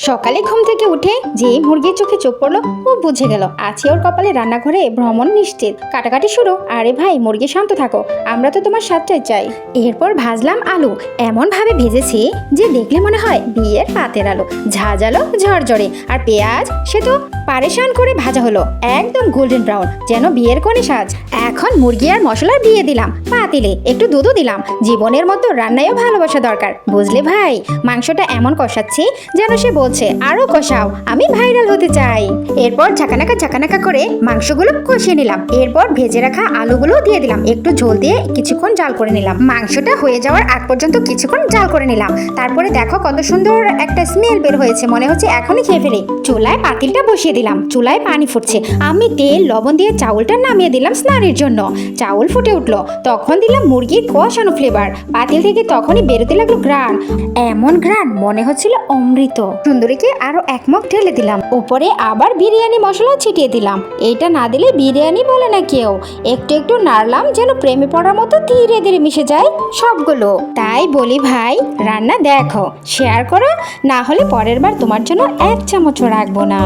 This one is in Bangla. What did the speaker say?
সকালে ঘুম থেকে উঠে যেই মুরগির চোখে চোখ পড়লো ও বুঝে গেল আছে ওর কপালে রান্নাঘরে ভ্রমণ নিশ্চিত। কাটাকাটি শুরু। আরে ভাই মুরগি শান্ত থাকো, আমরা তো তোমার স্বাদটাই চাই। এরপর ভাজলাম আলু, এমন ভাবে ভেজেছি যে দেখলে মনে হয় বিয়ের পাতের আলু, ঝাঁঝালো ঝরঝরে। আর পেঁয়াজ সে তো পারেশান করে ভাজা হলো, একদম গোল্ডেন ব্রাউন, যেন বিয়ের কোণে সাজ। এখন মুরগি আর মশলার দিয়ে দিলাম পাতিলে, একটু দুধও দিলাম। জীবনের মতো রান্নায়ও ভালোবাসা দরকার, বুঝলে ভাই। মাংসটা এমন কষাচ্ছি যেন সে বলছে আরো কষাও, আমি ভাইরাল হতে চাই। এরপর ঝাঁকানাকা করে মাংসগুলো কষিয়ে নিলাম। এরপর ভেজে রাখা আলুগুলো দিয়ে দিলাম, একটু ঝোল দিয়ে কিছুক্ষণ জাল করে নিলাম। মাংসটা হয়ে যাওয়ার আগ পর্যন্ত কিছুক্ষণ জাল করে নিলাম। তারপরে দেখো কত সুন্দর একটা স্মেল বের হয়েছে, মনে হচ্ছে এখনই খেয়ে ফেলি। চুলায় পাতিলটা বসিয়ে দিলাম, চুলায় পানি ফুটছে। আমি তেল লবণ দিয়ে চাউলটা নামিয়ে দিলাম স্নানের জন্য। চাউল ফুটে উঠলো, তখন দিলাম মুরগির কষানো ফ্লেভার। পাতিল থেকে তখনই বেরোতে লাগলো ঘ্রাণ, এমন ঘ্রাণ মনে হচ্ছিল অমৃত। সুন্দরীকে আরো এক মগ ঢেলে দিলাম, উপরে আবার বিরিয়ানি মশলা ছিটিয়ে দিলাম। এইটা না দিলে বিরিয়ানি বলে না কেউ। একটু একটু নাড়লাম যেন প্রেমে পড়ার মতো ধীরে ধীরে মিশে যায় সবগুলো। তাই বলি ভাই, রান্না দেখো, শেয়ার করো, না হলে পরের বার তোমার জন্য এক চামচও রাখবো না।